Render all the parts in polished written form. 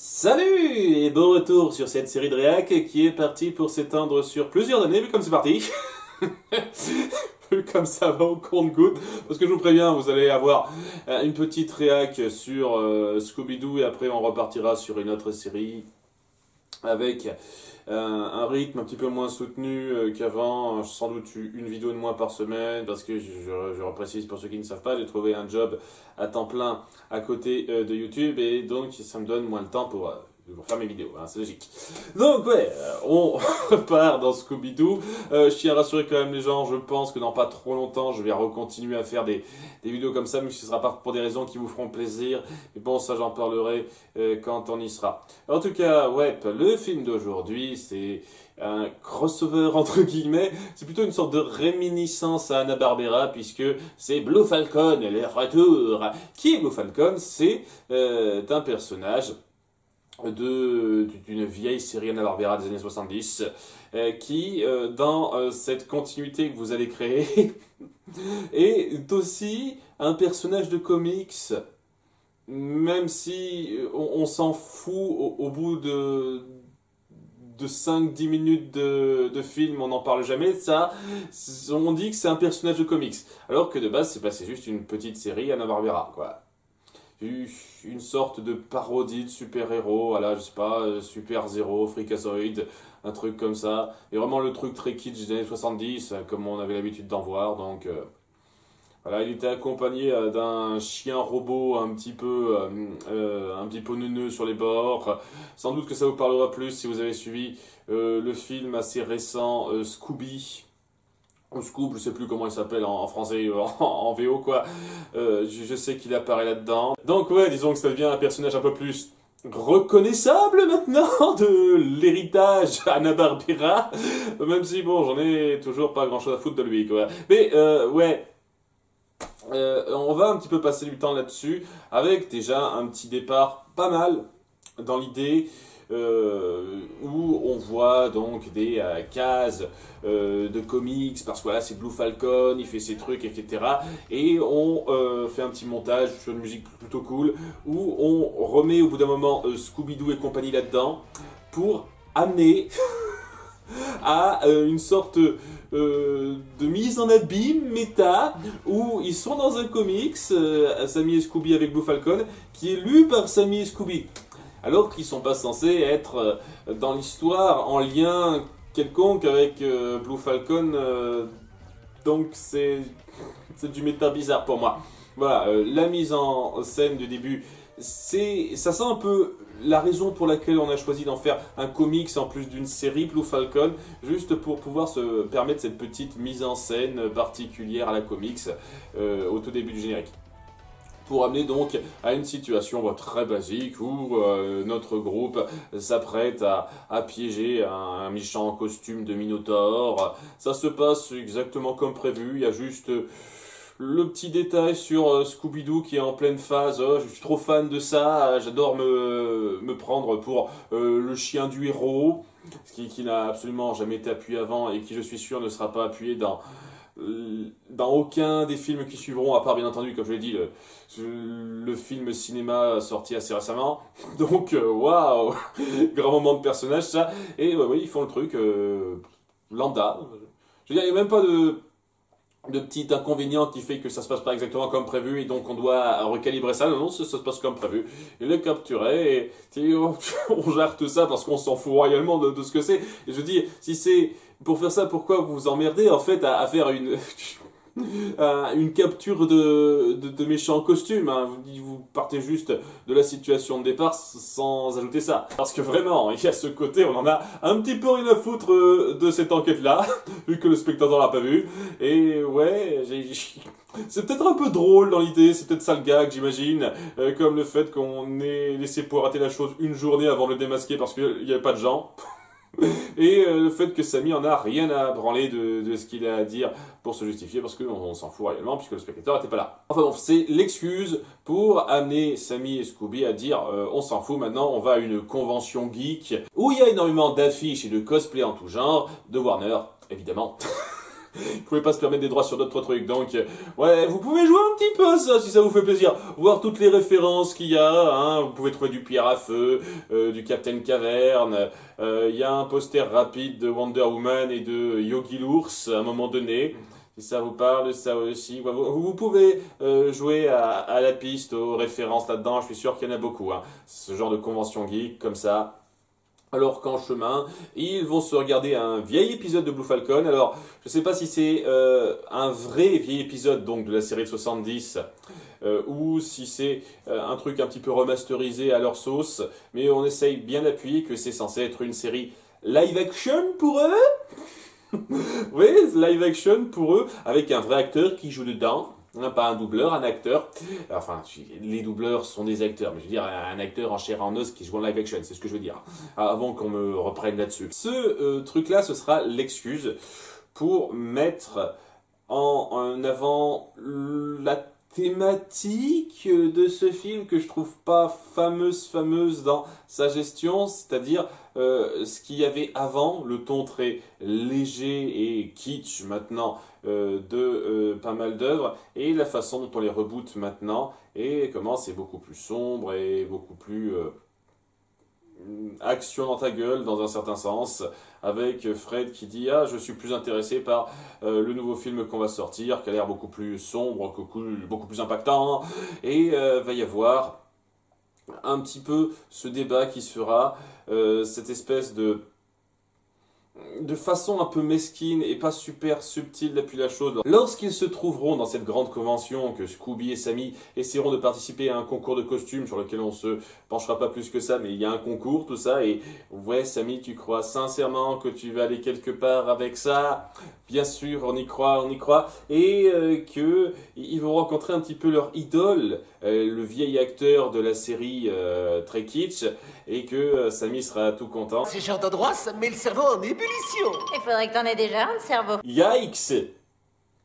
Salut et bon retour sur cette série de réac qui est partie pour s'étendre sur plusieurs années, vu comme c'est parti. Vu comme ça va au compte-gouttes, parce que je vous préviens, vous allez avoir une petite réac sur Scooby-Doo et après on repartira sur une autre série avec un rythme un petit peu moins soutenu qu'avant, sans doute une vidéo de moins par semaine, parce que je reprécise pour ceux qui ne savent pas, j'ai trouvé un job à temps plein à côté de YouTube, et donc ça me donne moins le temps pour faire mes vidéos, hein, c'est logique. Donc ouais, on repart dans Scooby-Doo. Je tiens à rassurer quand même les gens, je pense que dans pas trop longtemps, je vais recontinuer à faire des vidéos comme ça, mais ce ne sera pas pour des raisons qui vous feront plaisir. Mais bon, ça j'en parlerai quand on y sera. En tout cas, ouais, le film d'aujourd'hui, c'est un crossover entre guillemets, c'est plutôt une sorte de réminiscence à Hanna-Barbera, puisque c'est Blue Falcon, le retour. Qui est Blue Falcon? C'est un personnage d'une vieille série Hanna-Barbera des années 70 qui, dans cette continuité que vous allez créer, est aussi un personnage de comics, même si on s'en fout au bout de 5-10 minutes de film, on n'en parle jamais de ça. On dit que c'est un personnage de comics, alors que de base c'est juste une petite série Hanna-Barbera, quoi. Une sorte de parodie de super-héros, voilà, je sais pas, Super Zero, Freakazoid, un truc comme ça. Et vraiment le truc très kitsch des années 70, comme on avait l'habitude d'en voir, donc... Voilà, il était accompagné d'un chien robot un petit peu neuneux sur les bords. Sans doute que ça vous parlera plus si vous avez suivi le film assez récent Scooby. Ou Scoob, je sais plus comment il s'appelle en français, en VO quoi. Je sais qu'il apparaît là-dedans. Donc ouais, disons que ça devient un personnage un peu plus reconnaissable maintenant de l'héritage Hanna-Barbera. Même si bon, j'en ai toujours pas grand-chose à foutre de lui quoi. Mais ouais... on va un petit peu passer du temps là-dessus, avec déjà un petit départ pas mal dans l'idée où on voit donc des cases de comics, parce que voilà, c'est Blue Falcon, il fait ses trucs, etc. Et on fait un petit montage sur une musique plutôt cool, où on remet au bout d'un moment Scooby-Doo et compagnie là-dedans, pour amener à une sorte de mise en abîme méta, où ils sont dans un comics, Sammy et Scooby avec Blue Falcon, qui est lu par Sammy et Scooby, alors qu'ils sont pas censés être dans l'histoire en lien quelconque avec Blue Falcon, donc c'est du méta bizarre pour moi. Voilà, la mise en scène du début, ça sent un peu la raison pour laquelle on a choisi d'en faire un comics en plus d'une série Blue Falcon, juste pour pouvoir se permettre cette petite mise en scène particulière à la comics au tout début du générique. Pour amener donc à une situation très basique où notre groupe s'apprête à piéger un méchant en costume de Minotaure. Ça se passe exactement comme prévu, il y a juste... le petit détail sur Scooby-Doo qui est en pleine phase, je suis trop fan de ça, j'adore me prendre pour le chien du héros, qui n'a absolument jamais été appuyé avant et qui, je suis sûr, ne sera pas appuyé dans aucun des films qui suivront, à part bien entendu, comme je l'ai dit, le film cinéma sorti assez récemment. Donc waouh, grand moment de personnage ça, et oui, ils font le truc lambda. Je veux dire, il n'y a même pas de petit inconvénient qui fait que ça se passe pas exactement comme prévu et donc on doit recalibrer ça. Non, ça se passe comme prévu. Il est capturé et on gère tout ça parce qu'on s'en fout royalement de ce que c'est. Et je dis, si c'est pour faire ça, pourquoi vous vous emmerdez en fait à faire une capture de méchants costumes, hein. Vous partez juste de la situation de départ sans ajouter ça. Parce que vraiment, il y a ce côté, on en a un petit peu rien à foutre de cette enquête-là, vu que le spectateur l'a pas vu. Et ouais, c'est peut-être un peu drôle dans l'idée, c'est peut-être ça le gag, j'imagine, comme le fait qu'on ait laissé poirater la chose une journée avant de le démasquer parce qu'il n'y avait pas de gens. Et le fait que Sammy en a rien à branler de ce qu'il a à dire pour se justifier, parce qu'on s'en fout réellement puisque le spectateur n'était pas là. Enfin bon, c'est l'excuse pour amener Sammy et Scooby à dire on s'en fout maintenant, on va à une convention geek où il y a énormément d'affiches et de cosplay en tout genre, de Warner, évidemment. Vous pouvez pas se permettre des droits sur d'autres trucs, donc ouais, vous pouvez jouer un petit peu à ça si ça vous fait plaisir. Voir toutes les références qu'il y a, hein. Vous pouvez trouver du Pierre à Feu, du Captain Caverne, il y a un poster rapide de Wonder Woman et de Yogi l'ours à un moment donné. Si ça vous parle, ça aussi. Vous pouvez jouer à la piste, aux références là-dedans, je suis sûr qu'il y en a beaucoup. Hein. Ce genre de convention geek comme ça. Alors qu'en chemin, ils vont se regarder un vieil épisode de Blue Falcon. Alors, je ne sais pas si c'est un vrai vieil épisode donc de la série de 70 ou si c'est un truc un petit peu remasterisé à leur sauce. Mais on essaye bien d'appuyer que c'est censé être une série live action pour eux. Oui, live action pour eux, avec un vrai acteur qui joue dedans. Pas un doubleur, un acteur. Enfin, les doubleurs sont des acteurs, mais je veux dire un acteur en chair et en os qui joue en live action, c'est ce que je veux dire. Avant qu'on me reprenne là-dessus. Ce truc-là, ce sera l'excuse pour mettre en avant la thématique de ce film que je trouve pas fameuse dans sa gestion, c'est-à-dire ce qu'il y avait avant, le ton très léger et kitsch maintenant de pas mal d'œuvres, et la façon dont on les reboot maintenant, et comment c'est beaucoup plus sombre et beaucoup plus action dans ta gueule dans un certain sens, avec Fred qui dit ah je suis plus intéressé par le nouveau film qu'on va sortir qui a l'air beaucoup plus sombre, beaucoup plus impactant, et va y avoir un petit peu ce débat qui se fera, cette espèce de façon un peu mesquine et pas super subtile d'appuyer la chose. Lorsqu'ils se trouveront dans cette grande convention, que Scooby et Sammy essaieront de participer à un concours de costumes sur lequel on se penchera pas plus que ça, mais il y a un concours, tout ça, et ouais Sammy, tu crois sincèrement que tu vas aller quelque part avec ça? Bien sûr, on y croit, et que ils vont rencontrer un petit peu leur idole, le vieil acteur de la série très kitsch, et que Sammy sera tout content. Si j'entends droit, ça me met le cerveau en ébullition. Il faudrait que t'en aies déjà un, de cerveau. Yikes!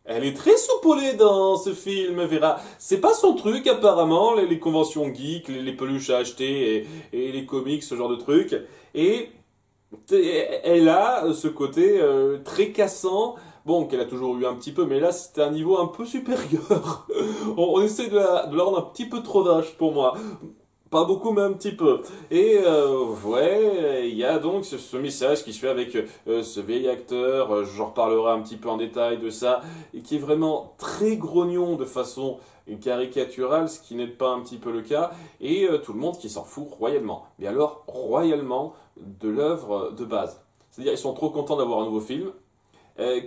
Elle est très soupolée dans ce film, Vera. C'est pas son truc, apparemment, les conventions geeks, les peluches à acheter et les comics, ce genre de trucs. Et elle a ce côté très cassant, bon, qu'elle a toujours eu un petit peu, mais là, c'était un niveau un peu supérieur. On essaie de la rendre un petit peu trop vache pour moi. Pas beaucoup, mais un petit peu. Et ouais, il y a donc ce message qui se fait avec ce vieil acteur, j'en reparlerai un petit peu en détail de ça, et qui est vraiment très grognon de façon caricaturale, ce qui n'est pas un petit peu le cas, et tout le monde qui s'en fout royalement. Mais alors, royalement de l'œuvre de base. C'est-à-dire, ils sont trop contents d'avoir un nouveau film,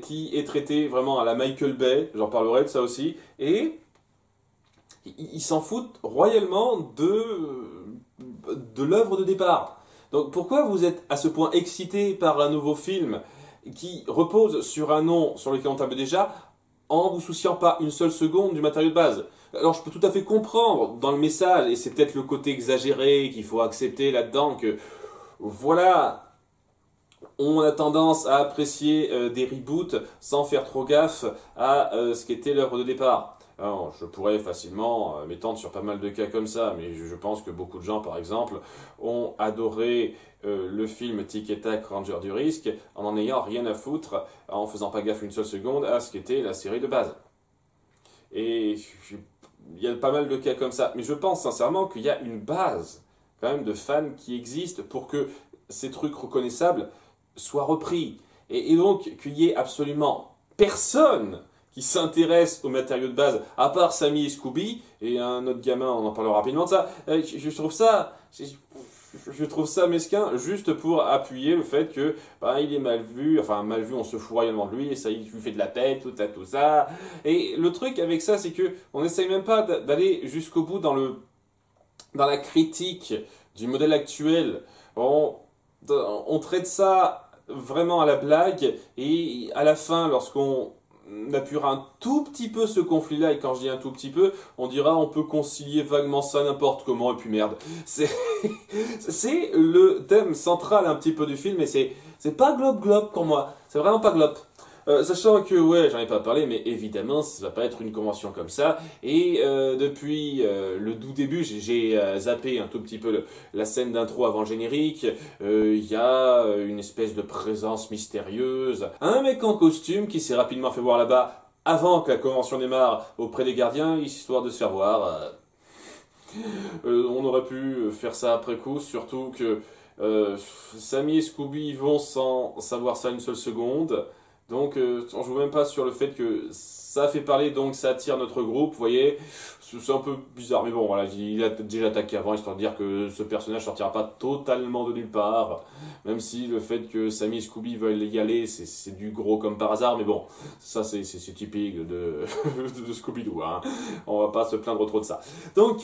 qui est traité vraiment à la Michael Bay, j'en parlerai de ça aussi, et ils s'en foutent royalement de l'œuvre de départ. Donc pourquoi vous êtes à ce point excité par un nouveau film qui repose sur un nom sur lequel on table déjà, en vous souciant pas une seule seconde du matériau de base? Alors je peux tout à fait comprendre dans le message, et c'est peut-être le côté exagéré qu'il faut accepter là-dedans, que voilà, on a tendance à apprécier des reboots sans faire trop gaffe à ce qu'était l'œuvre de départ. Alors, je pourrais facilement m'étendre sur pas mal de cas comme ça, mais je pense que beaucoup de gens, par exemple, ont adoré le film Tic et Tac Ranger du Risque en ayant rien à foutre, en faisant pas gaffe une seule seconde à ce qu'était la série de base. Et il y a pas mal de cas comme ça, mais je pense sincèrement qu'il y a une base quand même de fans qui existe pour que ces trucs reconnaissables soient repris. Et donc qu'il y ait absolument personne qui s'intéresse aux matériaux de base, à part Sammy et Scooby, et un autre gamin, on en parlera rapidement de ça. Je trouve ça mesquin, juste pour appuyer le fait que il est mal vu, on se fout royalement de lui, et ça, il lui fait de la tête, tout ça. Et le truc avec ça, c'est que on n'essaye même pas d'aller jusqu'au bout dans la critique du modèle actuel. On traite ça vraiment à la blague, et à la fin, lorsqu'on appuiera un tout petit peu ce conflit-là, et quand je dis un tout petit peu, on dira on peut concilier vaguement ça n'importe comment, et puis merde. C'est le thème central un petit peu du film, et c'est pas globe pour moi, c'est vraiment pas globe. Sachant que, ouais, j'en ai pas parlé, mais évidemment, ça va pas être une convention comme ça. Et depuis le tout début, j'ai zappé un tout petit peu la scène d'intro avant le générique. Il y a une espèce de présence mystérieuse. Un mec en costume qui s'est rapidement fait voir là-bas avant que la convention démarre auprès des gardiens, histoire de se faire voir. On aurait pu faire ça après coup, surtout que Sammy et Scooby vont sans savoir ça une seule seconde. Donc on joue même pas sur le fait que ça fait parler, donc ça attire notre groupe, vous voyez. C'est un peu bizarre, mais bon, voilà, il a déjà attaqué avant, histoire de dire que ce personnage sortira pas totalement de nulle part. Même si le fait que Sammy et Scooby veulent y aller, c'est du gros comme par hasard, mais bon, ça c'est typique de, de Scooby-Doo, hein. On va pas se plaindre trop de ça. Donc,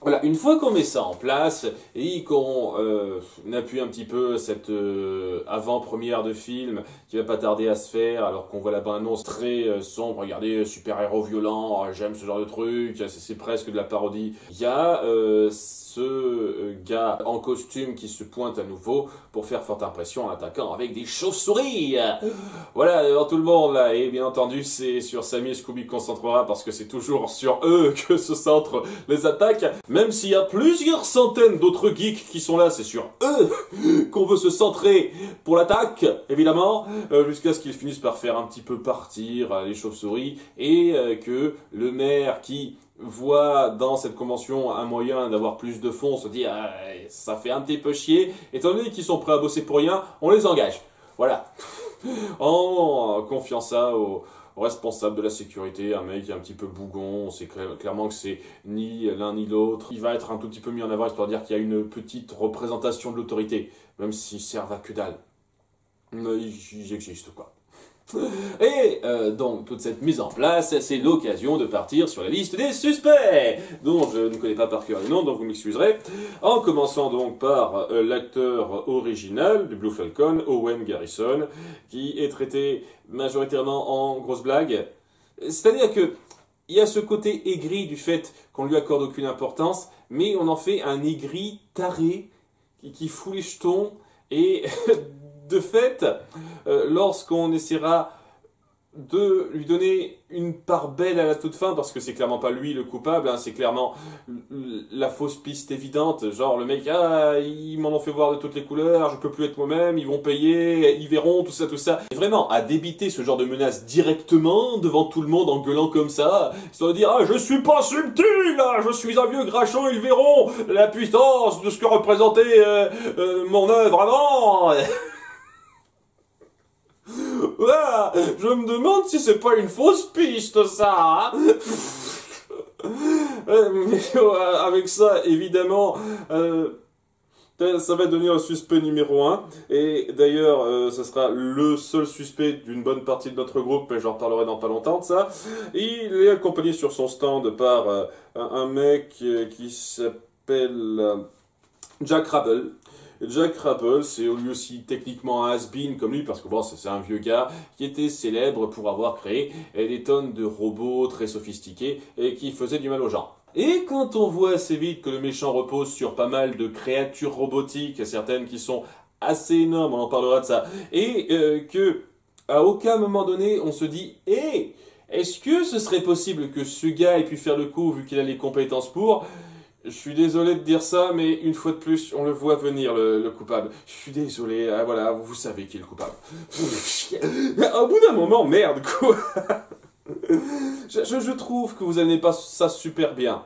voilà, une fois qu'on met ça en place et qu'on appuie un petit peu cette avant-première de film qui va pas tarder à se faire, alors qu'on voit la bande-annonce très sombre, regardez, super-héros violents, j'aime ce genre de truc, c'est presque de la parodie. Il y a ce gars en costume qui se pointe à nouveau pour faire forte impression en attaquant avec des chauves-souris. Voilà, devant tout le monde là, et bien entendu c'est sur Sammy et Scooby qu'on se concentrera parce que c'est toujours sur eux que se centrent les attaques. Même s'il y a plusieurs centaines d'autres geeks qui sont là, c'est sur eux qu'on veut se centrer pour l'attaque, évidemment, jusqu'à ce qu'ils finissent par faire un petit peu partir les chauves-souris et que le maire qui voit dans cette convention un moyen d'avoir plus de fonds se dit ah, ça fait un petit peu chier, étant donné qu'ils sont prêts à bosser pour rien, on les engage. Voilà. En confiant ça aux responsable de la sécurité, un mec un petit peu bougon, on sait clairement que c'est ni l'un ni l'autre. Il va être un tout petit peu mis en avant, histoire de dire qu'il y a une petite représentation de l'autorité, même s'ils servent à que dalle. Mais ils existent, quoi. Et donc, toute cette mise en place, c'est l'occasion de partir sur la liste des suspects, dont je ne connais pas par cœur les noms, donc vous m'excuserez, en commençant donc par l'acteur original du Blue Falcon, Owen Garrison, qui est traité majoritairement en grosse blague. C'est-à-dire que il y a ce côté aigri du fait qu'on lui accorde aucune importance, mais on en fait un aigri taré qui fout les jetons et de fait, lorsqu'on essaiera de lui donner une part belle à la toute fin, parce que c'est clairement pas lui le coupable, hein, c'est clairement la fausse piste évidente, genre le mec, ah, ils m'en ont fait voir de toutes les couleurs, je peux plus être moi-même, ils vont payer, ils verront, tout ça. Et vraiment, à débiter ce genre de menace directement, devant tout le monde, en gueulant comme ça, histoire de dire, ah, je suis pas subtil, là, je suis un vieux grachon, ils verront la puissance de ce que représentait mon œuvre avant. Voilà, je me demande si c'est pas une fausse piste, ça, hein. Mais avec ça, évidemment, ça va devenir le suspect numéro 1. Et d'ailleurs, ce sera le seul suspect d'une bonne partie de notre groupe, mais j'en reparlerai dans pas longtemps de ça. Il est accompagné sur son stand par un mec qui s'appelle Jack Rabel. Jack Rabel, c'est lui aussi techniquement un has-been comme lui, parce que bon, c'est un vieux gars qui était célèbre pour avoir créé des tonnes de robots très sophistiqués et qui faisaient du mal aux gens. Et quand on voit assez vite que le méchant repose sur pas mal de créatures robotiques, certaines qui sont assez énormes, on en parlera de ça, et que à aucun moment donné on se dit « Hé, est-ce que ce serait possible que ce gars ait pu faire le coup vu qu'il a les compétences pour ?» Je suis désolé de dire ça, mais une fois de plus, on le voit venir, le coupable. Je suis désolé, ah, voilà, vous savez qui est le coupable. Au bout d'un moment, merde, quoi. Je trouve que vous n'amenez pas ça super bien.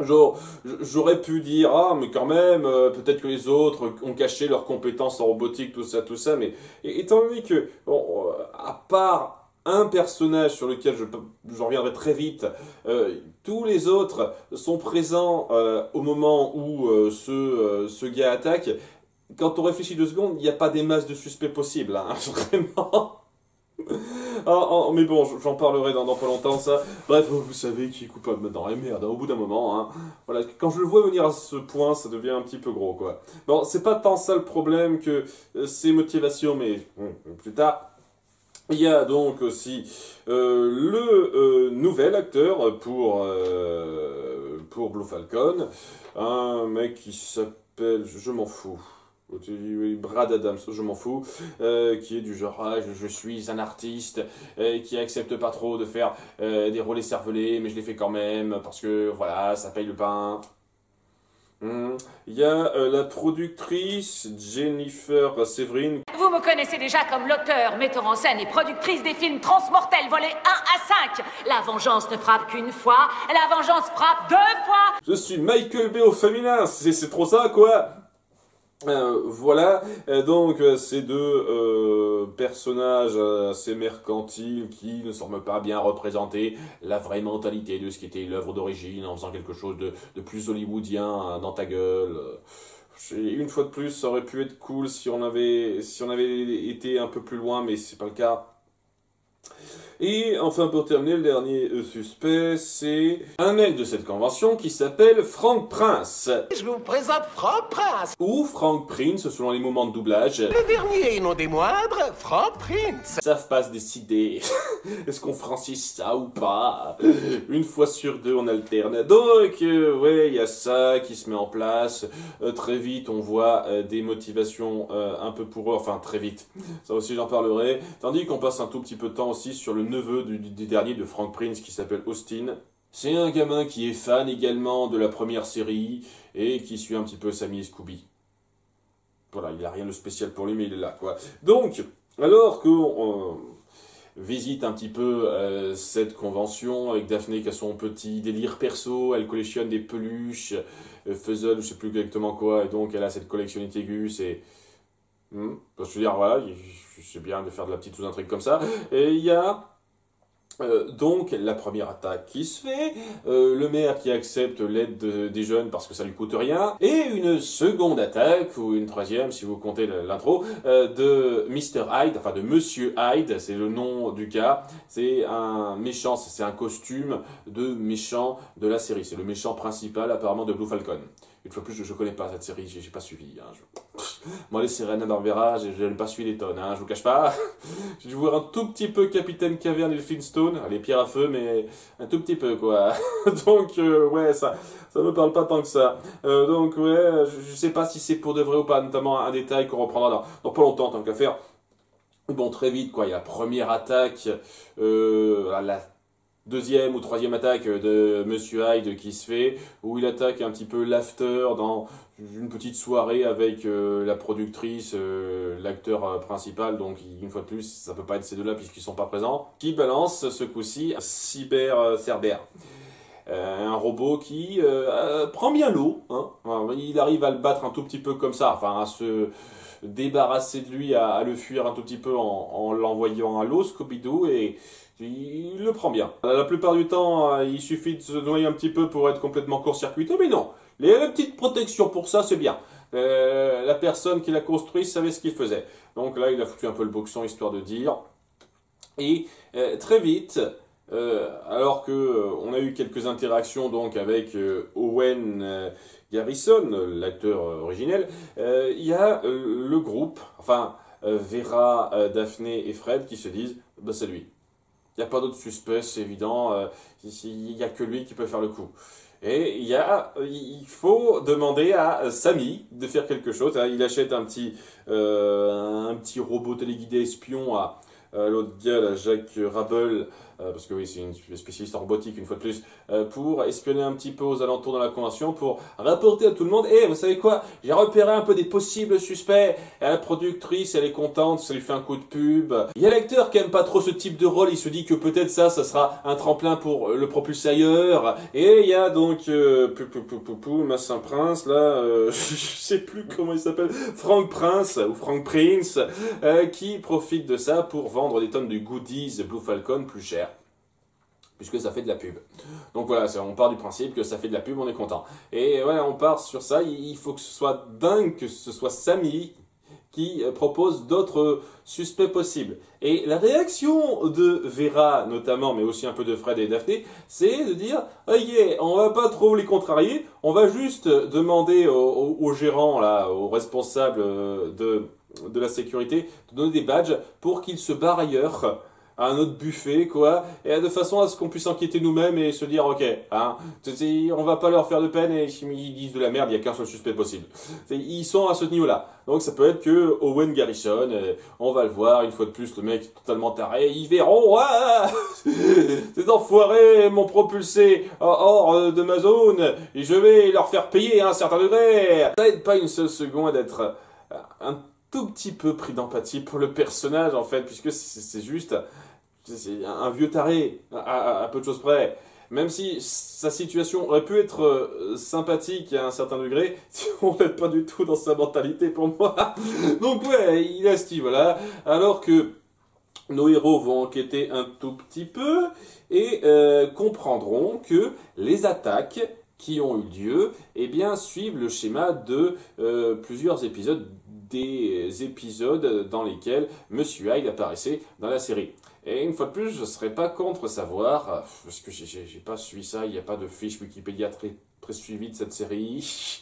Genre, j'aurais pu dire, ah, mais quand même, peut-être que les autres ont caché leurs compétences en robotique, tout ça, mais étant donné que, bon, à part un personnage sur lequel je reviendrai très vite, tous les autres sont présents au moment où ce gars attaque. Quand on réfléchit 2 secondes, il n'y a pas des masses de suspects possibles, hein, vraiment. Mais bon, j'en parlerai dans pas longtemps, ça. Bref, vous savez qui est coupable maintenant. Et merde, au bout d'un moment, hein. Voilà, quand je le vois venir à ce point, ça devient un petit peu gros, quoi. Bon, c'est pas tant ça le problème que ses motivations, mais plus tard. Il y a donc aussi le nouvel acteur pour Blue Falcon, un mec qui s'appelle, je m'en fous, Brad Adams, je m'en fous, qui est du genre ah, je suis un artiste, qui accepte pas trop de faire des rôles écervelés, mais je les fais quand même parce que voilà, ça paye le pain. Il y a la productrice Jennifer Severin. Vous me connaissez déjà comme l'auteur, metteur en scène et productrice des films Transmortels volets 1 à 5. La vengeance ne frappe qu'une fois, la vengeance frappe 2 fois. Je suis Michael Bay au féminin, c'est trop ça quoi. Voilà, donc ces deux personnages assez mercantiles qui ne semblent pas bien représenter la vraie mentalité de ce qui était l'œuvre d'origine en faisant quelque chose de plus hollywoodien dans ta gueule. Une fois de plus, ça aurait pu être cool si on avait été un peu plus loin, mais c'est pas le cas. Et enfin, pour terminer, le dernier suspect, c'est un mec de cette convention qui s'appelle Frank Prince. Je vous présente Frank Prince. Ou Frank Prince, selon les moments de doublage. Le dernier et non des moindres, Frank Prince. Ils savent pas se décider. Est-ce qu'on francise ça ou pas? Une fois sur deux, on alterne. Donc, ouais, il y a ça qui se met en place. Très vite, on voit des motivations un peu pour eux. Enfin, très vite. Ça aussi, j'en parlerai. Tandis qu'on passe un tout petit peu de temps aussi sur le neveu du dernier de Frank Prince qui s'appelle Austin. C'est un gamin qui est fan également de la première série et qui suit un petit peu Sammy et Scooby. Voilà, il n'y a rien de spécial pour lui, mais il est là, quoi. Donc, alors qu'on visite un petit peu cette convention avec Daphné qui a son petit délire perso, elle collectionne des peluches, Fuzzle, je sais plus exactement quoi, et donc elle a cette collection aiguë, c'est... je veux dire, voilà, c'est bien de faire de la petite sous-intrigue comme ça. Et il y a donc la première attaque qui se fait, le maire qui accepte l'aide des jeunes parce que ça lui coûte rien, et une seconde attaque, ou une troisième si vous comptez l'intro, de Mr. Hyde, enfin de Monsieur Hyde, c'est le nom du gars, c'est un méchant, c'est un costume de méchant de la série, c'est le méchant principal apparemment de Blue Falcon. Une fois de plus, je connais pas cette série, j'ai pas suivi. Moi, les Sirènes d'Arvera, je n'ai pas suivi des tonnes, je vous cache pas. J'ai dû voir un tout petit peu Capitaine Caverne et le Flintstone, les pierres à feu, mais un tout petit peu, quoi. Donc, ouais, ça me parle pas tant que ça. Donc, ouais, je sais pas si c'est pour de vrai ou pas, notamment un détail qu'on reprendra dans pas longtemps, tant qu'à faire. Bon, très vite, quoi, il y a la première attaque, la deuxième ou troisième attaque de Monsieur Hyde qui se fait, où il attaque un petit peu l'after dans une petite soirée avec la productrice, l'acteur principal, donc une fois de plus, ça peut pas être ces deux-là puisqu'ils sont pas présents, qui balance ce coup-ci Cerber. Un robot qui prend bien l'eau, hein. Il arrive à le battre un tout petit peu comme ça, enfin à se débarrasser de lui, à le fuir un tout petit peu en l'envoyant à l'eau, Scooby-Doo, et il le prend bien. La plupart du temps, il suffit de se noyer un petit peu pour être complètement court-circuité, mais non, la petite protection pour ça, c'est bien. La personne qui l'a construit savait ce qu'il faisait. Donc là, il a foutu un peu le boxon, histoire de dire. Et très vite, alors que on a eu quelques interactions donc avec Owen Garrison, l'acteur originel, il y a le groupe, enfin Vera, Daphné et Fred qui se disent bah c'est lui. Il n'y a pas d'autre suspect, c'est évident, il n'y a que lui qui peut faire le coup. Et il faut demander à Sammy de faire quelque chose. Il achète un petit robot téléguidé espion à l'autre gars, à Jacques Rabel, parce que oui, c'est une spécialiste en robotique une fois de plus, pour espionner un petit peu aux alentours de la convention, pour rapporter à tout le monde, vous savez quoi, j'ai repéré un peu des possibles suspects, et la productrice, elle est contente, ça lui fait un coup de pub. Il y a l'acteur qui aime pas trop ce type de rôle, il se dit que peut-être ça sera un tremplin pour le propulser ailleurs, et il y a donc, Massin Prince, là, je sais plus comment il s'appelle, Frank Prince, ou Frank Prince, qui profite de ça pour vendre des tonnes de goodies Blue Falcon plus cher, puisque ça fait de la pub. Donc voilà, on part du principe que ça fait de la pub, on est content. Et voilà, on part sur ça, il faut que ce soit dingue, que ce soit Sammy qui propose d'autres suspects possibles. Et la réaction de Vera, notamment, mais aussi un peu de Fred et Daphné, c'est de dire « Ok, on va pas trop les contrarier, on va juste demander au gérant, là, aux responsables de la sécurité, de donner des badges pour qu'ils se barrent ailleurs. » à un autre buffet, quoi, et de façon à ce qu'on puisse enquêter nous-mêmes et se dire, ok, hein, on va pas leur faire de peine et ils disent de la merde, il y a qu'un seul suspect possible. Ils sont à ce niveau-là. Donc ça peut être que Owen Garrison, on va le voir, une fois de plus, le mec est totalement taré, ils verront, ah, ces enfoirés m'ont propulsé hors de ma zone, et je vais leur faire payer à un certain degré. Ça n'aide pas une seule seconde d'être un tout petit peu pris d'empathie pour le personnage, en fait, puisque c'est juste un vieux taré, à peu de choses près. Même si sa situation aurait pu être sympathique à un certain degré, on n'est pas du tout dans sa mentalité pour moi. Donc ouais, il a ce niveau-là, alors que nos héros vont enquêter un tout petit peu et comprendront que les attaques qui ont eu lieu, eh bien, suivent le schéma de plusieurs épisodes, des épisodes dans lesquels Monsieur Hyde apparaissait dans la série. Et une fois de plus, je ne serais pas contre savoir, parce que j'ai pas suivi ça, il n'y a pas de fiche Wikipédia très suivie de cette série,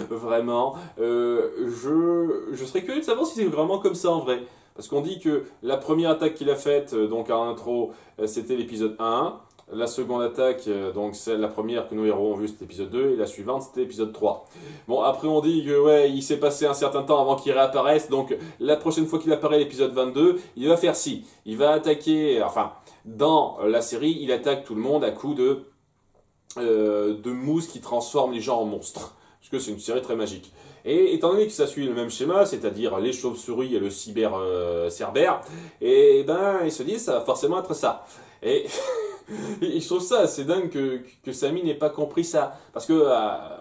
vraiment. Je serais curieux de savoir si c'est vraiment comme ça en vrai. Parce qu'on dit que la première attaque qu'il a faite, donc à l'intro, c'était l'épisode 1. La seconde attaque, donc c'est la première que nos héros ont vue, c'était l'épisode 2, et la suivante, c'était l'épisode 3. Bon, après on dit que ouais, il s'est passé un certain temps avant qu'il réapparaisse, donc la prochaine fois qu'il apparaît, l'épisode 22, il va faire ci. Il va attaquer, enfin, dans la série, il attaque tout le monde à coups de mousse qui transforme les gens en monstres. Parce que c'est une série très magique. Et étant donné que ça suit le même schéma, c'est-à-dire les chauves-souris et le cyber-cerbère, et ben, ils se disent ça va forcément être ça. Et je trouve ça assez dingue que Sammy n'ait pas compris ça. Parce que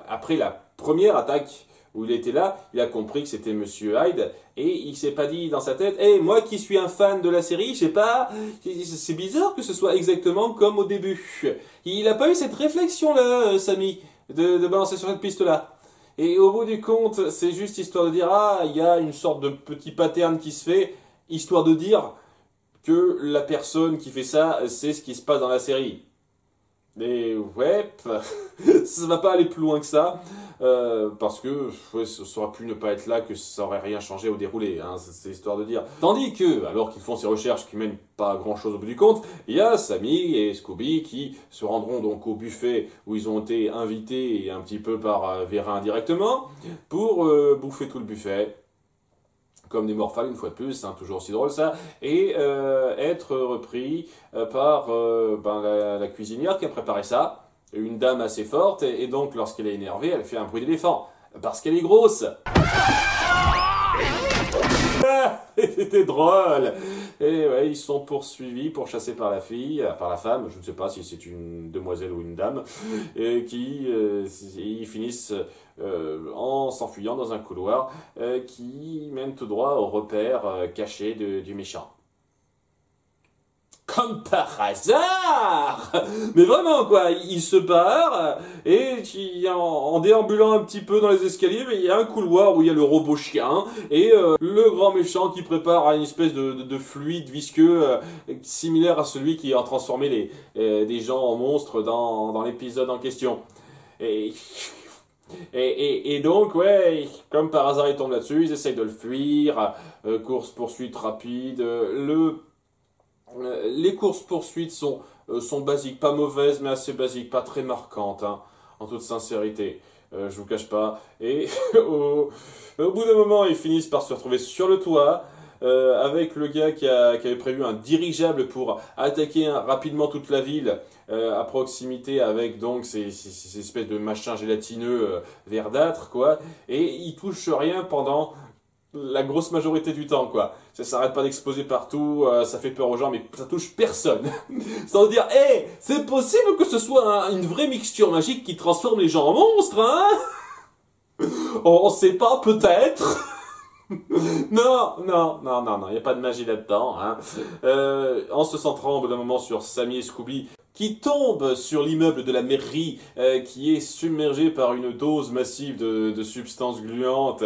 après la première attaque où il était là, il a compris que c'était Monsieur Hyde et il s'est pas dit dans sa tête « Hey, moi qui suis un fan de la série, je sais pas, c'est bizarre que ce soit exactement comme au début. » Il a pas eu cette réflexion-là, Sammy, de balancer sur cette piste-là. Et au bout du compte, c'est juste histoire de dire « Ah, il y a une sorte de petit pattern qui se fait, histoire de dire... » que la personne qui fait ça sait ce qui se passe dans la série. Mais ouais, ça va pas aller plus loin que ça, parce que ouais, ça aurait pu ne pas être là, que ça aurait rien changé au déroulé, hein, c'est histoire de dire. Tandis que, alors qu'ils font ces recherches qui mènent pas à grand chose au bout du compte, il y a Sammy et Scooby qui se rendront donc au buffet où ils ont été invités et un petit peu par Vera indirectement, pour bouffer tout le buffet. Comme des morphales, une fois de plus, hein, toujours aussi drôle ça, et être repris par la cuisinière qui a préparé ça, une dame assez forte, et donc lorsqu'elle est énervée, elle fait un bruit d'éléphant, parce qu'elle est grosse. C'était drôle. Et ouais, ils sont poursuivis, pourchassés par la fille, par la femme, je ne sais pas si c'est une demoiselle ou une dame, et ils finissent en s'enfuyant dans un couloir qui mène tout droit au repère caché du méchant. Comme par hasard! Mais vraiment, quoi, il se barre, et en déambulant un petit peu dans les escaliers, il y a un couloir où il y a le robot chien, et le grand méchant qui prépare une espèce de fluide visqueux, similaire à celui qui a transformé des gens en monstres dans l'épisode en question. Et donc, ouais, comme par hasard, ils tombent là-dessus, ils essayent de le fuir, course-poursuite rapide, les courses-poursuites sont basiques, pas mauvaises, mais assez basiques, pas très marquantes, hein, en toute sincérité. Je vous cache pas. Et au bout d'un moment, ils finissent par se retrouver sur le toit, avec le gars qui avait prévu un dirigeable pour attaquer rapidement toute la ville, à proximité avec donc ces espèces de machins gélatineux verdâtres, quoi. Et il touche rien pendant... la grosse majorité du temps, quoi. Ça s'arrête pas d'exploser partout, ça fait peur aux gens, mais ça touche personne. Ça veut dire, hey, c'est possible que ce soit une vraie mixture magique qui transforme les gens en monstres, hein? On sait pas, peut-être. Non, il n'y a pas de magie là-dedans, hein. En se centrant au bout d'un moment sur Sammy et Scooby, qui tombent sur l'immeuble de la mairie, qui est submergé par une dose massive de substances gluantes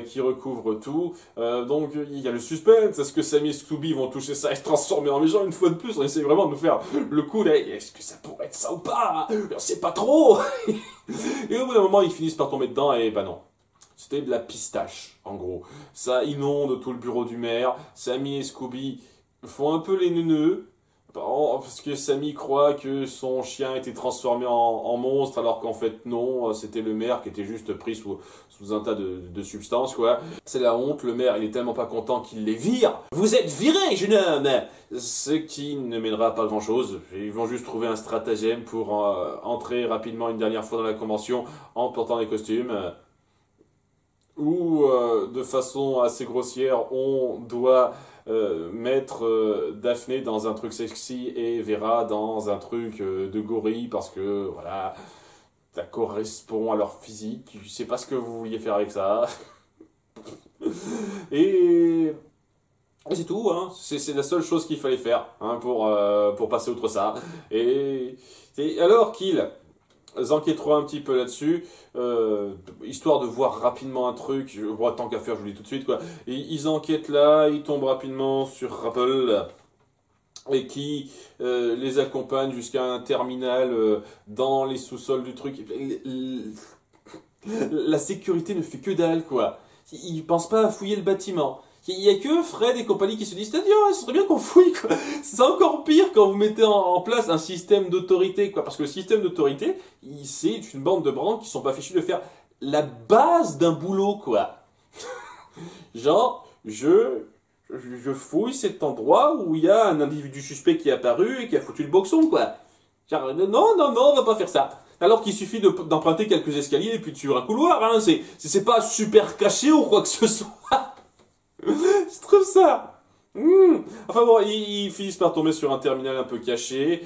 qui recouvre tout. Donc il y a le suspense, est-ce que Sammy et Scooby vont toucher ça et se transformer en méchants une fois de plus? On essaie vraiment de nous faire le coup, là, est-ce que ça pourrait être ça ou pas? On sait pas trop. Et au bout d'un moment, ils finissent par tomber dedans, et bah non. C'était de la pistache, en gros. Ça inonde tout le bureau du maire. Sammy et Scooby font un peu les neuneux. Parce que Samy croit que son chien était transformé en monstre, alors qu'en fait non, c'était le maire qui était juste pris sous un tas de substances, quoi. C'est la honte, le maire il est tellement pas content qu'il les vire. Vous êtes viré, jeune homme! Ce qui ne mènera pas grand chose. Ils vont juste trouver un stratagème pour entrer rapidement une dernière fois dans la convention en portant les costumes. Ou de façon assez grossière, on doit mettre Daphné dans un truc sexy et Vera dans un truc de gorille parce que voilà, ça correspond à leur physique. Je sais pas ce que vous vouliez faire avec ça. et c'est tout, hein. C'est la seule chose qu'il fallait faire hein, pour passer outre ça. Et alors qu'ils enquêteront un petit peu là-dessus, histoire de voir rapidement un truc, tant qu'à faire, je vous le dis tout de suite, quoi. Et ils enquêtent là, ils tombent rapidement sur Rappel, et qui les accompagne jusqu'à un terminal dans les sous-sols du truc. La sécurité ne fait que dalle, quoi. Ils pensent pas à fouiller le bâtiment. Il n'y a que Fred et compagnie qui se disent « ce serait bien qu'on fouille, quoi !» C'est encore pire quand vous mettez en place un système d'autorité, quoi. Parce que le système d'autorité, c'est une bande de branques qui sont pas fichus de faire la base d'un boulot, quoi. Genre, je fouille cet endroit où il y a un individu suspect qui est apparu et qui a foutu le boxon, quoi. Genre, non, on va pas faire ça. Alors qu'il suffit d'emprunter quelques escaliers et puis de suivre un couloir, hein. C'est pas super caché ou quoi que ce soit. Je trouve ça. Enfin bon, ils finissent par tomber sur un terminal un peu caché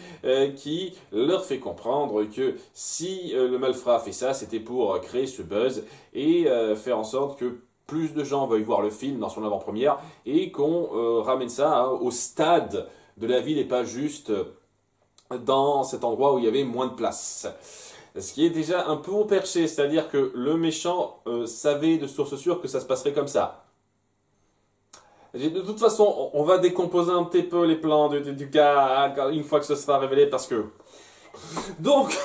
qui leur fait comprendre que si le malfrat a fait ça, c'était pour créer ce buzz et faire en sorte que plus de gens veuillent voir le film dans son avant-première et qu'on ramène ça hein, au stade de la ville et pas juste dans cet endroit où il y avait moins de place. Ce qui est déjà un peu au perché, c'est-à-dire que le méchant savait de source sûre que ça se passerait comme ça. De toute façon, on va décomposer un petit peu les plans du gars une fois que ce sera révélé parce que... Donc,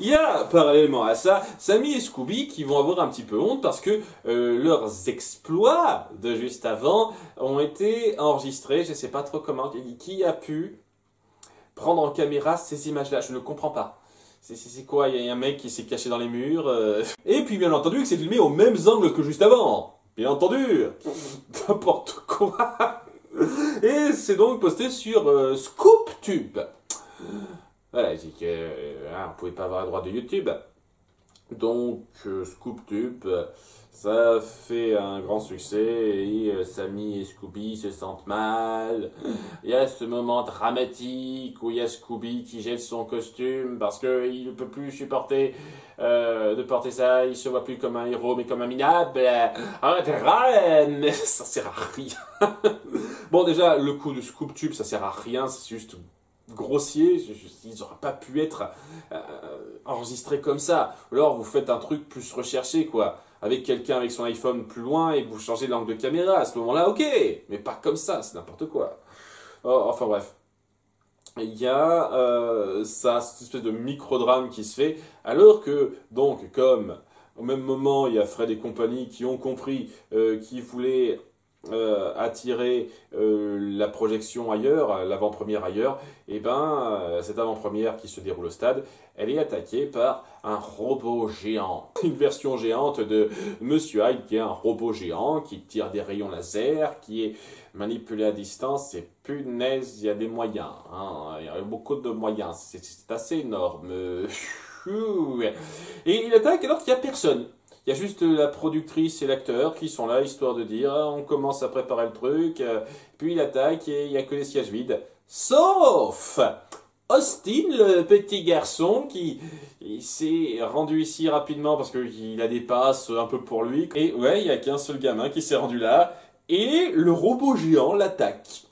il y a parallèlement à ça, Samy et Scooby qui vont avoir un petit peu honte parce que leurs exploits de juste avant ont été enregistrés, je sais pas trop comment, qui a pu prendre en caméra ces images-là, je ne comprends pas. C'est quoi, il y a un mec qui s'est caché dans les murs Et puis bien entendu que c'est filmé aux mêmes angles que juste avant. Bien entendu, n'importe quoi. Et c'est donc posté sur ScoopTube. Voilà, j'ai dit que on pouvait pas avoir le droit de YouTube. Donc ScoopTube, ça fait un grand succès et Samy et Scooby se sentent mal. Il y a ce moment dramatique où il y a Scooby qui jette son costume parce qu'il ne peut plus supporter de porter ça. Il se voit plus comme un héros mais comme un minable. Mais ça sert à rien. Bon déjà, le coup de ScoopTube, ça sert à rien, c'est juste... grossier, ils n'auraient pas pu être enregistrés comme ça. Alors vous faites un truc plus recherché, quoi, avec quelqu'un avec son iPhone plus loin et vous changez l'angle de caméra. À ce moment-là, ok, mais pas comme ça, c'est n'importe quoi. Oh, enfin bref. Il y a ça, cette espèce de micro-drame qui se fait, alors que, donc, comme au même moment, il y a Fred et compagnie qui ont compris qu'ils voulaient... attirer la projection ailleurs, l'avant-première ailleurs, et cette avant-première qui se déroule au stade, elle est attaquée par un robot géant. Une version géante de Monsieur Hyde qui est un robot géant qui tire des rayons laser, qui est manipulé à distance, et punaise, il y a des moyens, hein. Il y a beaucoup de moyens, c'est assez énorme. Et il attaque alors qu'il n'y a personne. Il y a juste la productrice et l'acteur qui sont là, histoire de dire on commence à préparer le truc, puis il attaque et il n'y a que les sièges vides. Sauf Austin, le petit garçon qui s'est rendu ici rapidement parce qu'il a des passes un peu pour lui. Et ouais, il n'y a qu'un seul gamin qui s'est rendu là, et le robot géant l'attaque.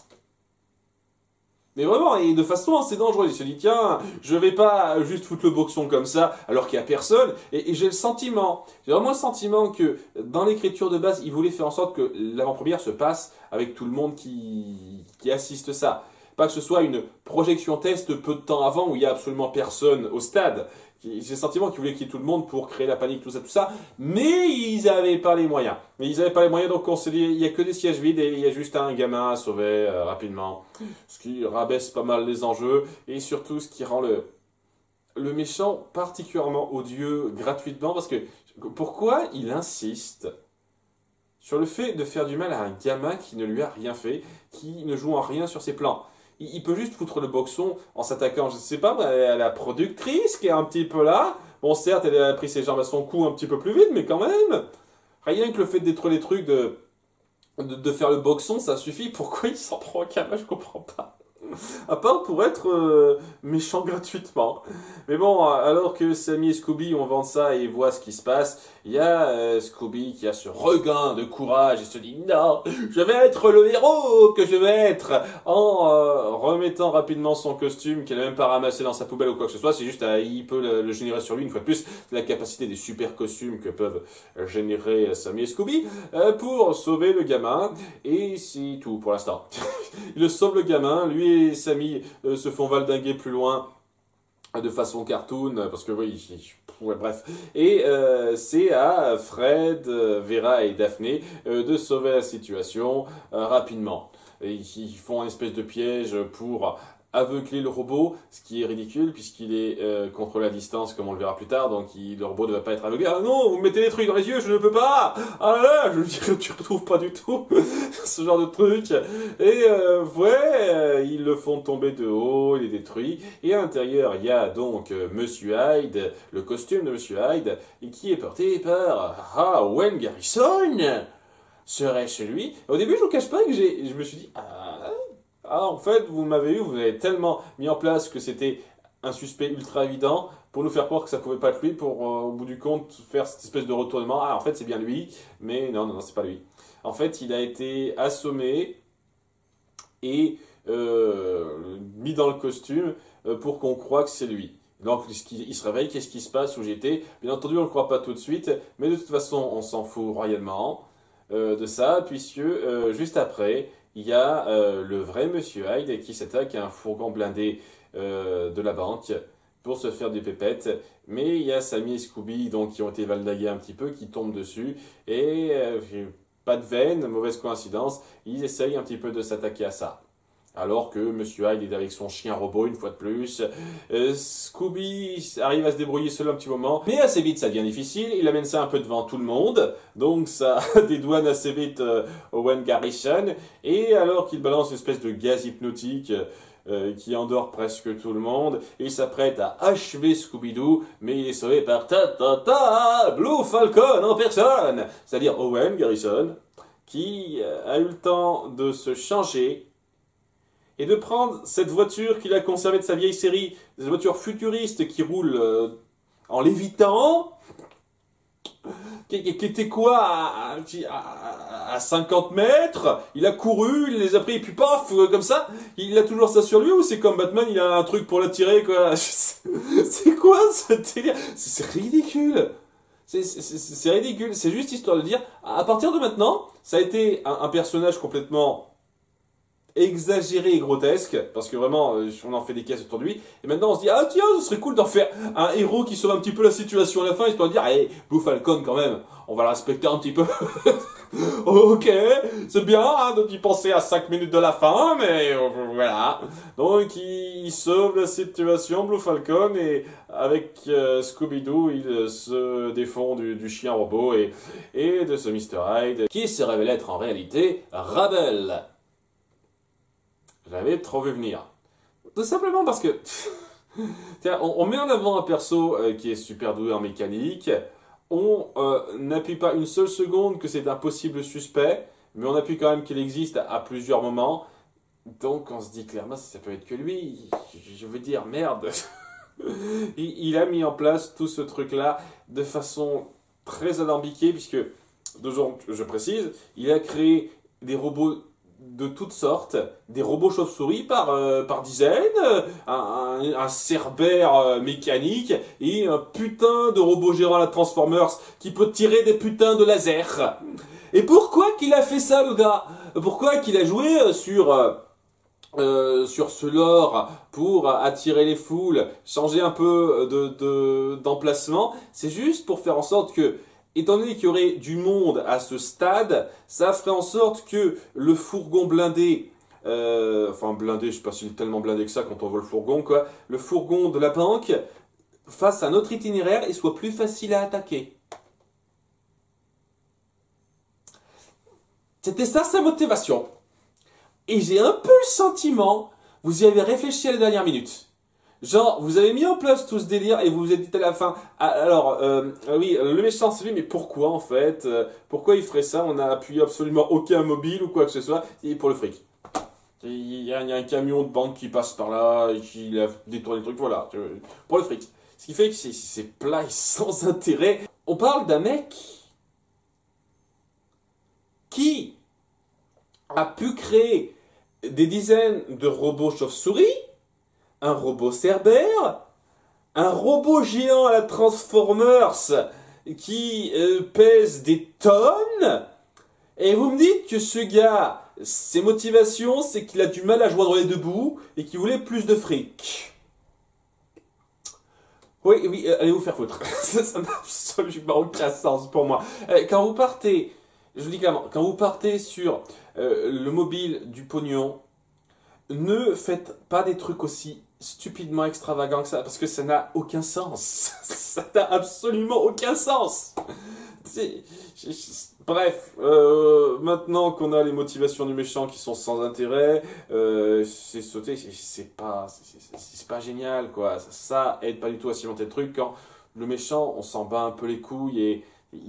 Mais vraiment, et de façon assez dangereuse. Il se dit, tiens, je vais pas juste foutre le boxon comme ça, alors qu'il y a personne. Et j'ai vraiment le sentiment que dans l'écriture de base, il voulait faire en sorte que l'avant-première se passe avec tout le monde qui assiste ça. Pas que ce soit une projection test peu de temps avant où il y a absolument personne au stade. J'ai le sentiment qu'ils voulaient qu'il y ait tout le monde pour créer la panique, tout ça, mais ils n'avaient pas les moyens. Donc on s'est dit, il n'y a que des sièges vides et il y a juste un gamin à sauver rapidement. Ce qui rabaisse pas mal les enjeux et surtout ce qui rend le méchant particulièrement odieux gratuitement, parce que pourquoi il insiste sur le fait de faire du mal à un gamin qui ne lui a rien fait, qui ne joue en rien sur ses plans? Il peut juste foutre le boxon en s'attaquant, je ne sais pas, à la productrice qui est un petit peu là. Bon, certes, elle a pris ses jambes à son cou un petit peu plus vite, mais quand même. Rien que le fait de détruire les trucs, de faire le boxon, ça suffit. Pourquoi il s'en prend au gamin, je comprends pas. À part pour être méchant gratuitement. Mais bon, alors que Sammy et Scooby on vend ça et voient ce qui se passe, il y a Scooby qui a ce regain de courage et se dit non, je vais être le héros que je vais être, en remettant rapidement son costume qu'il n'a même pas ramassé dans sa poubelle ou quoi que ce soit. C'est juste, il peut le générer sur lui une fois de plus. C'est la capacité des super costumes que peuvent générer Sammy et Scooby pour sauver le gamin. Et c'est tout pour l'instant. Il sauve le gamin, lui et Sammy se font valdinguer plus loin de façon cartoon, parce que oui, ouais, bref. Et c'est à Fred, Vera et Daphné de sauver la situation rapidement. Et ils font une espèce de piège pour aveugler le robot, ce qui est ridicule puisqu'il est contrôlé à distance comme on le verra plus tard, donc le robot ne va pas être aveuglé. Ah non, vous me mettez des trucs dans les yeux, je ne peux pas. Ah là là, je veux dire, tu retrouves pas du tout ce genre de truc. Et ils le font tomber de haut, il est détruit. Et à l'intérieur, il y a donc Monsieur Hyde, le costume de Monsieur Hyde, et qui est porté par Owen Garrison. Serait-ce lui? Au début, je vous cache pas que je me suis dit, en fait, vous m'avez eu, vous avez tellement mis en place que c'était un suspect ultra évident pour nous faire croire que ça pouvait pas être lui, pour au bout du compte faire cette espèce de retournement. Ah, en fait, c'est bien lui, mais non, c'est pas lui. En fait, il a été assommé et mis dans le costume pour qu'on croie que c'est lui. Donc, il se réveille, qu'est-ce qui se passe, où j'étais? Bien entendu, on ne le croit pas tout de suite, mais de toute façon, on s'en fout royalement de ça, puisque juste après, il y a le vrai Monsieur Hyde qui s'attaque à un fourgon blindé de la banque pour se faire des pépettes. Mais il y a Sammy et Scooby donc, qui ont été valdingués un petit peu, qui tombent dessus. Et pas de veine, mauvaise coïncidence, ils essayent un petit peu de s'attaquer à ça. Alors que Monsieur Hyde est avec son chien robot une fois de plus. Scooby arrive à se débrouiller seul un petit moment. Mais assez vite ça devient difficile. Il amène ça un peu devant tout le monde. Donc ça dédouane assez vite Owen Garrison. Et alors qu'il balance une espèce de gaz hypnotique qui endort presque tout le monde. Il s'apprête à achever Scooby-Doo. Mais il est sauvé par Blue Falcon en personne. C'est-à-dire Owen Garrison qui a eu le temps de se changer et de prendre cette voiture qu'il a conservée de sa vieille série, cette voiture futuriste qui roule en lévitant, qui était quoi, à 50 mètres, il a couru, il les a pris, et puis paf, comme ça, il a toujours ça sur lui, ou c'est comme Batman, il a un truc pour l'attirer, quoi. C'est quoi ce délire? C'est ridicule. C'est ridicule, c'est juste histoire de dire, à partir de maintenant, ça a été un personnage complètement exagéré et grotesque, parce que vraiment on en fait des caisses autour de lui, et maintenant on se dit ah tiens, ce serait cool d'en faire un héros qui sauve un petit peu la situation à la fin, histoire de dire hey, Blue Falcon quand même, on va le respecter un petit peu. Ok, c'est bien hein, de y penser à 5 minutes de la fin, mais voilà. Donc il sauve la situation, Blue Falcon, et avec Scooby-Doo, il se défend du chien robot et de ce Mr. Hyde, qui se révèle être en réalité Rabel. J'avais trop vu venir. Tout simplement parce que on met en avant un perso qui est super doué en mécanique, on n'appuie pas une seule seconde que c'est un possible suspect, mais on appuie quand même qu'il existe à plusieurs moments, donc on se dit clairement ça peut être que lui, je veux dire merde. Il a mis en place tout ce truc-là de façon très alambiquée, puisque, je précise, il a créé des robots de toutes sortes, des robots chauves-souris par dizaines, un cerbère mécanique et un putain de robot géant à la Transformers qui peut tirer des putains de lasers. Et pourquoi qu'il a fait ça, le gars? Pourquoi qu'il a joué sur sur ce lore pour attirer les foules, changer un peu d'emplacement. C'est juste pour faire en sorte que, étant donné qu'il y aurait du monde à ce stade, ça ferait en sorte que le fourgon blindé, enfin blindé, je sais pas s'il est tellement blindé que ça quand on voit le fourgon, quoi, le fourgon de la banque fasse un autre itinéraire et soit plus facile à attaquer. C'était ça sa motivation. Et j'ai un peu le sentiment, vous y avez réfléchi à la dernière minute. Genre, vous avez mis en place tout ce délire et vous vous êtes dit à la fin, ah, alors, oui, le méchant c'est lui, mais pourquoi en fait pourquoi il ferait ça? On n'a appuyé absolument aucun mobile ou quoi que ce soit, et pour le fric. Il y a un camion de banque qui passe par là, et qui a détourné le truc, voilà, pour le fric. Ce qui fait que c'est plat et sans intérêt. On parle d'un mec qui a pu créer des dizaines de robots chauves-souris, un robot Cerbère, un robot géant à la Transformers qui pèse des tonnes, et vous me dites que ce gars, ses motivations, c'est qu'il a du mal à joindre les deux bouts et qu'il voulait plus de fric. Oui, oui, allez vous faire foutre. Ça n'a absolument aucun sens pour moi. Quand vous partez, je vous dis clairement, quand vous partez sur le mobile du pognon, ne faites pas des trucs aussi stupidement extravagants que ça, parce que ça n'a aucun sens. Ça n'a absolument aucun sens. Bref, maintenant qu'on a les motivations du méchant qui sont sans intérêt, c'est sauté, c'est pas génial, quoi. Ça aide pas du tout à cimenter le truc quand le méchant, on s'en bat un peu les couilles et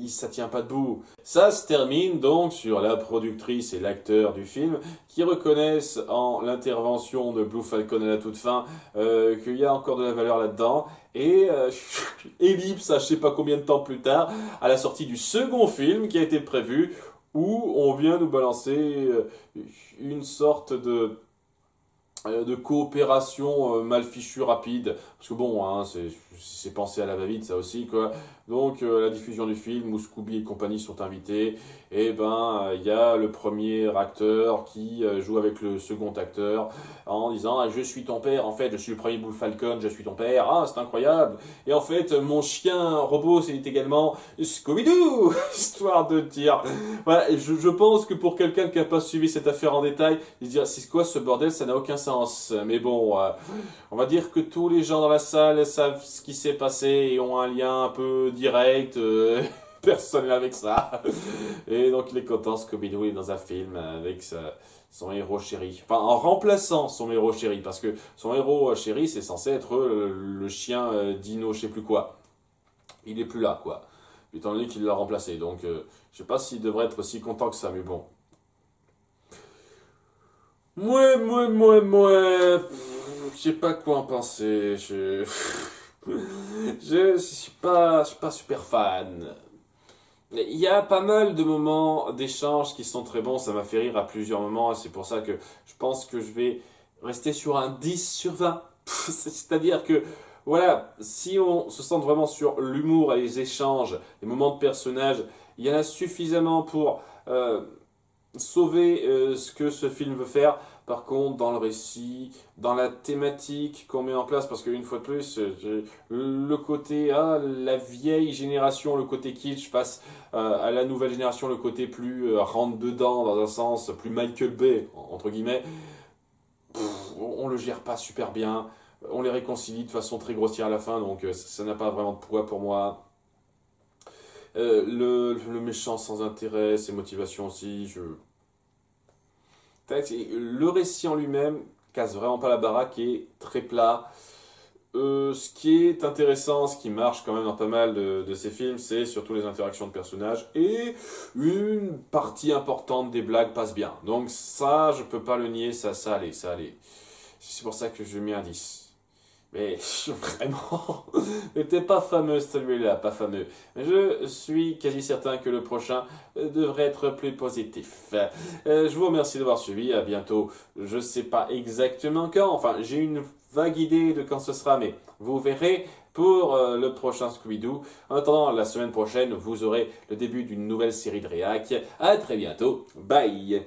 ça tient pas debout. Ça se termine donc sur la productrice et l'acteur du film qui reconnaissent en l'intervention de Blue Falcon à la toute fin qu'il y a encore de la valeur là-dedans. Et ellipse à je sais pas combien de temps plus tard, à la sortie du second film qui a été prévu, où on vient nous balancer une sorte de coopération mal fichue rapide, parce que bon, hein, c'est pensé à la va-vite ça aussi, quoi. Donc la diffusion du film où Scooby et compagnie sont invités, et ben il y a le premier acteur qui joue avec le second acteur en disant ah, je suis ton père, en fait je suis le premier Blue Falcon, je suis ton père, ah c'est incroyable, et en fait mon chien robot c'est également Scooby-Doo, histoire de dire, voilà, je pense que pour quelqu'un qui n'a pas suivi cette affaire en détail, il se dira c'est quoi ce bordel, ça n'a aucun sens, mais bon, on va dire que tous les gens dans la salle savent ce qui s'est passé et ont un lien un peu direct, personnel avec ça. Et donc il est content, Scooby-Doo est dans un film avec son héros chéri. Enfin, en remplaçant son héros chéri, parce que son héros chéri, c'est censé être le chien Dino, je sais plus quoi. Il est plus là, quoi. Étant donné qu'il l'a remplacé. Donc, je sais pas s'il devrait être aussi content que ça, mais bon. Je sais pas quoi en penser. Je suis pas super fan. Il y a pas mal de moments d'échange qui sont très bons, ça m'a fait rire à plusieurs moments, et c'est pour ça que je pense que je vais rester sur un 10 sur 20. C'est-à-dire que, voilà, si on se centre vraiment sur l'humour et les échanges, les moments de personnages, il y en a suffisamment pour sauver ce que ce film veut faire. Par contre, dans le récit, dans la thématique qu'on met en place, parce qu'une fois de plus, le côté la vieille génération, le côté kitsch, face à la nouvelle génération, le côté plus rentre-dedans, dans un sens plus Michael Bay, entre guillemets, on le gère pas super bien, on les réconcilie de façon très grossière à la fin, donc ça n'a pas vraiment de poids pour moi. Le méchant sans intérêt, ses motivations aussi, le récit en lui-même casse vraiment pas la baraque et est très plat. Ce qui est intéressant, ce qui marche quand même dans pas mal de ces films, c'est surtout les interactions de personnages et une partie importante des blagues passe bien. Donc ça, je peux pas le nier, ça allait. C'est pour ça que je mets un 10. Mais vraiment, n'était pas fameux celui-là, pas fameux. Mais je suis quasi certain que le prochain devrait être plus positif. Je vous remercie d'avoir suivi, à bientôt. Je sais pas exactement quand, enfin j'ai une vague idée de quand ce sera, mais vous verrez pour le prochain Scooby-Doo. En attendant, la semaine prochaine, vous aurez le début d'une nouvelle série de réac. À très bientôt, bye.